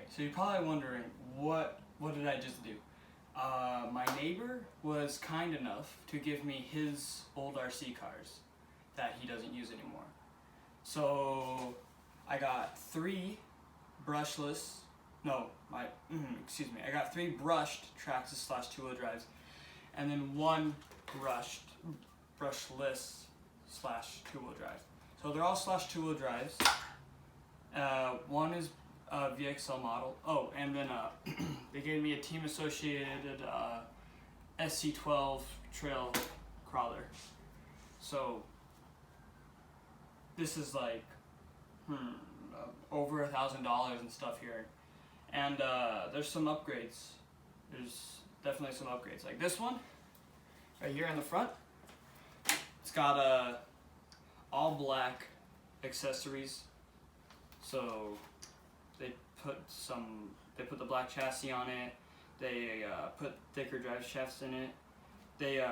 So you're probably wondering, what did I just do? My neighbor was kind enough to give me his old RC cars that he doesn't use anymore. So I got three brushless, I got three brushed Traxxas / two-wheel drives, and then one brushless / two-wheel drive. So they're all / two-wheel drives. One is a VXL model. Oh, and then they gave me a Team Associated SC12 trail crawler. So this is like over $1,000 and stuff here. And there's some upgrades. There's definitely some upgrades. Like this one, right here in the front. It's got all black accessories. So they put the black chassis on it. They put thicker drive shafts in it. They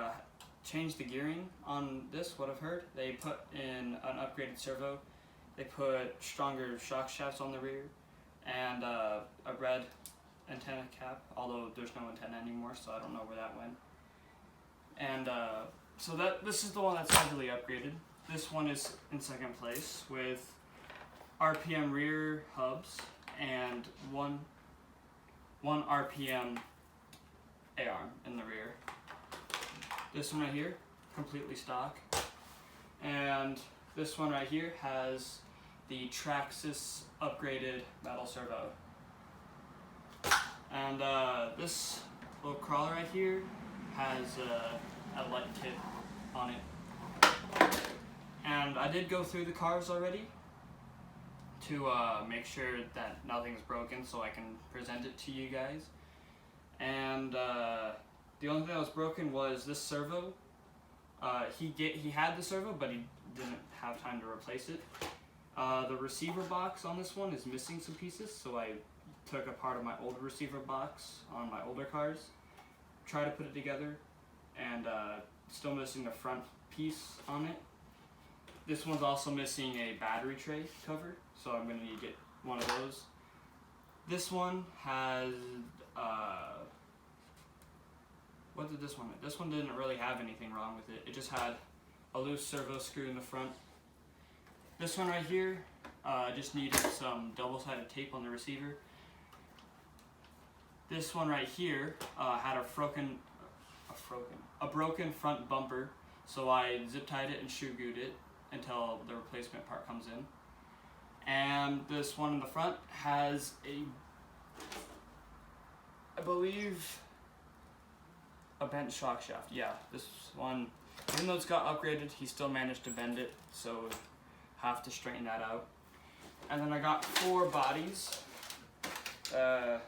changed the gearing on this, what I've heard. They put in an upgraded servo. They put stronger shock shafts on the rear and a red antenna cap, although there's no antenna anymore, so I don't know where that went. And so this is the one that's heavily upgraded. This one is in second place with RPM rear hubs and one RPM A-arm in the rear. This one right here, completely stock. And this one right here has the Traxxas upgraded metal servo. And this little crawler right here has a light kit on it. And I did go through the cars already to make sure that nothing's broken so I can present it to you guys. And the only thing that was broken was this servo. He had the servo, but he didn't have time to replace it. The receiver box on this one is missing some pieces, so I took a part of my old receiver box on my older cars, tried to put it together, and still missing the front piece on it. This one's also missing a battery tray cover, so I'm going to need to get one of those. This one has, what did this one have? This one didn't really have anything wrong with it. It just had a loose servo screw in the front. This one right here just needed some double-sided tape on the receiver. This one right here had a broken front bumper, so I zip-tied it and shoe-glued it until the replacement part comes in. And this one in the front has I believe, a bent shock shaft. Yeah, this one, even though it's got upgraded, he still managed to bend it, so have to straighten that out. And then I got 4 bodies. They're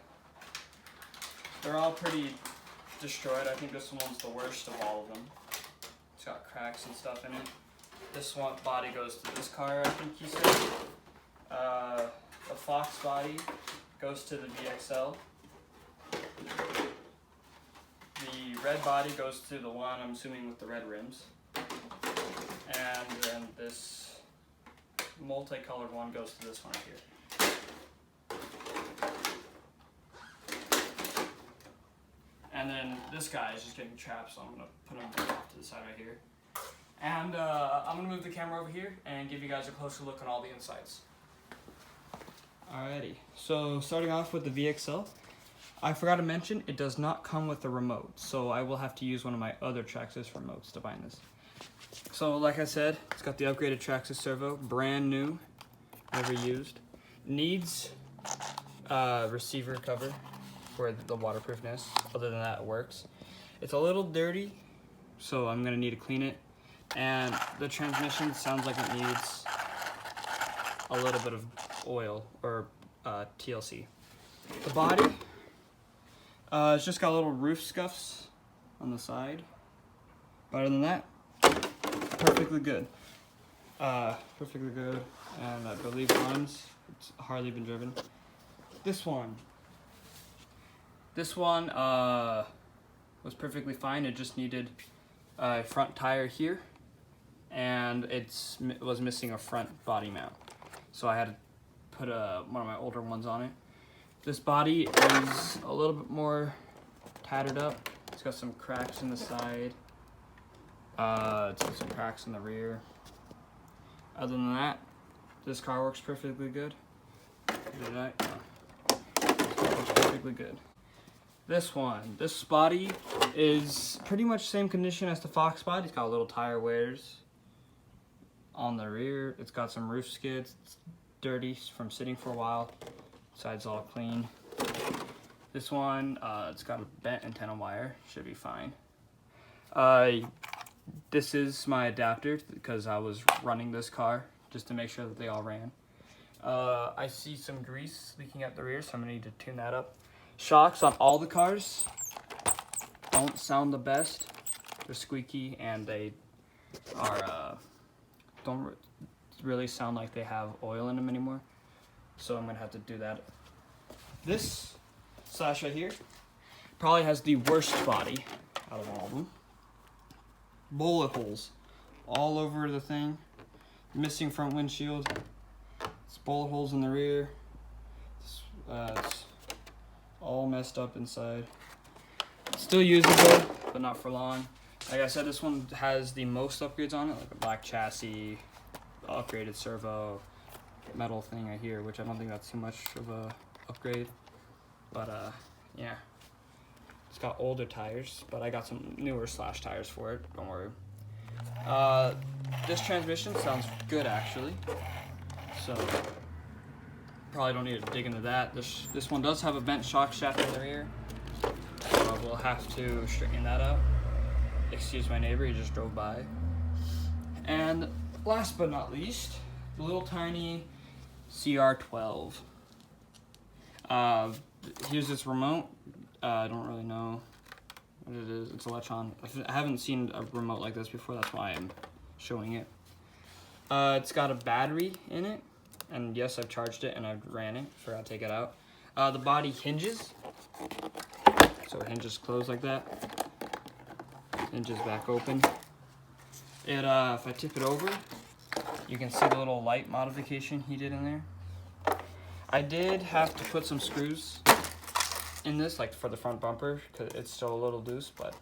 all pretty destroyed. I think this one's the worst of all of them. It's got cracks and stuff in it. This one body goes to this car, I think he said. The Fox body goes to the VXL. The red body goes to the one, I'm assuming, with the red rims. And then this multicolored one goes to this one right here. And then this guy is just getting trapped, so I'm going to put him off to the side right here. And I'm going to move the camera over here and give you guys a closer look on all the insides. Alrighty, so starting off with the VXL, I forgot to mention it does not come with a remote, so I will have to use one of my other Traxxas remotes to bind this. So like I said, it's got the upgraded Traxxas servo, brand new, never used. Needs receiver cover for the waterproofness. Other than that, it works. It's a little dirty, so I'm gonna need to clean it. And the transmission sounds like it needs a little bit of oil or TLC. The body, it's just got little roof scuffs on the side. But other than that, perfectly good. Perfectly good, and I believe runs. It's hardly been driven. This one was perfectly fine. It just needed a front tire here, and it was missing a front body mount. So I had to put one of my older ones on it. This body is a little bit more tattered up. It's got some cracks in the side. It's got some cracks in the rear. Other than that, this car works perfectly good. Did I? No. This car works perfectly good. This body is pretty much same condition as the Fox body. It's got little tire wears on the rear. It's got some roof skids. It's dirty from sitting for a while. Side's all clean. This one, it's got a bent antenna wire. Should be fine. This is my adapter because I was running this car just to make sure that they all ran. I see some grease leaking out the rear, so I'm gonna need to tune that up. Shocks on all the cars don't sound the best. They're squeaky and they are don't really sound like they have oil in them anymore. So I'm gonna have to do that. This slash right here probably has the worst body out of all of them. Bullet holes all over the thing. Missing front windshield. It's bullet holes in the rear. It's all messed up inside. Still usable, but not for long. Like I said, this one has the most upgrades on it, like a black chassis, upgraded servo, metal thing right here, which I don't think that's too much of a upgrade. But yeah. It's got older tires, but I got some newer slash tires for it, don't worry. This transmission sounds good actually, so probably don't need to dig into that. This one does have a bent shock shaft in the rear, so we'll have to straighten that out. Excuse my neighbor, he just drove by. And last but not least, the little tiny CR12. Here's this remote. I don't really know what it is. It's Electron. I haven't seen a remote like this before. That's why I'm showing it. It's got a battery in it. And yes, I've charged it and I've ran it. Forgot to take it out. The body hinges. So it hinges closed like that. Hinges back open. If I tip it over, you can see the little light modification he did in there. I did have to put some screws in this, like for the front bumper, because it's still a little loose, but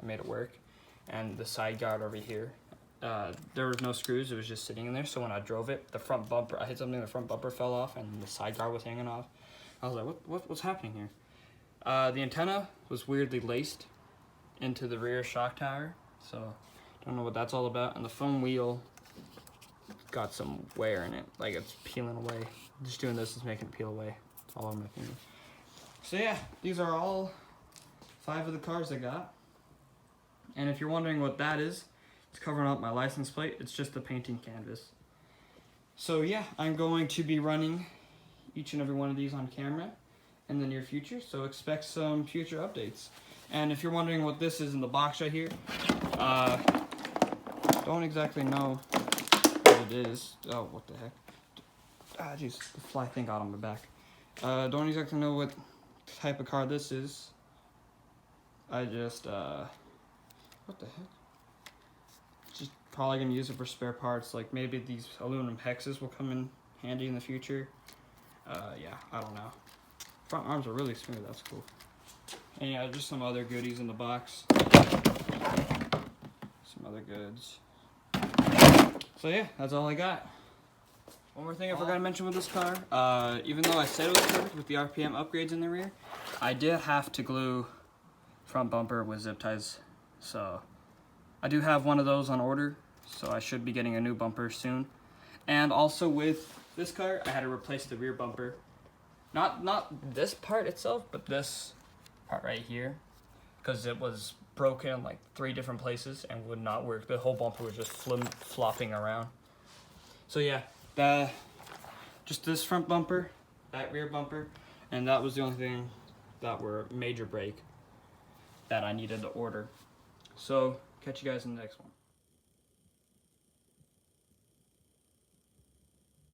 I made it work. And the side guard over here, there was no screws, it was just sitting in there. So when I drove it, the front bumper, I hit something, the front bumper fell off and the side guard was hanging off. I was like, what's happening here? The antenna was weirdly laced into the rear shock tower, so don't know what that's all about. And the foam wheel got some wear in it, like it's peeling away. Just doing this is making it peel away. It's all over my finger. So yeah, these are all 5 of the cars I got. And if you're wondering what that is, it's covering up my license plate. It's just the painting canvas. So yeah, I'm going to be running each and every one of these on camera in the near future, so expect some future updates. And if you're wondering what this is in the box right here, don't exactly know what it is. Oh, what the heck. Ah, jeez, the fly thing got on my back. Don't exactly know what type of car this is. I just, what the heck? Just probably gonna use it for spare parts, like maybe these aluminum hexes will come in handy in the future. Yeah, I don't know. Front arms are really smooth, that's cool. And yeah, just some other goodies in the box. Some other goods. So yeah, that's all I got. One more thing I forgot to mention with this car, even though I said it was perfect with the RPM upgrades in the rear, I did have to glue front bumper with zip ties. So I do have one of those on order, so I should be getting a new bumper soon. And also with this car, I had to replace the rear bumper. Not this part itself, but this part right here, because it was broken in like 3 different places and would not work. The whole bumper was just flopping around. So yeah, just this front bumper, that rear bumper, and that was the only thing that were major break that I needed to order. So catch you guys in the next one.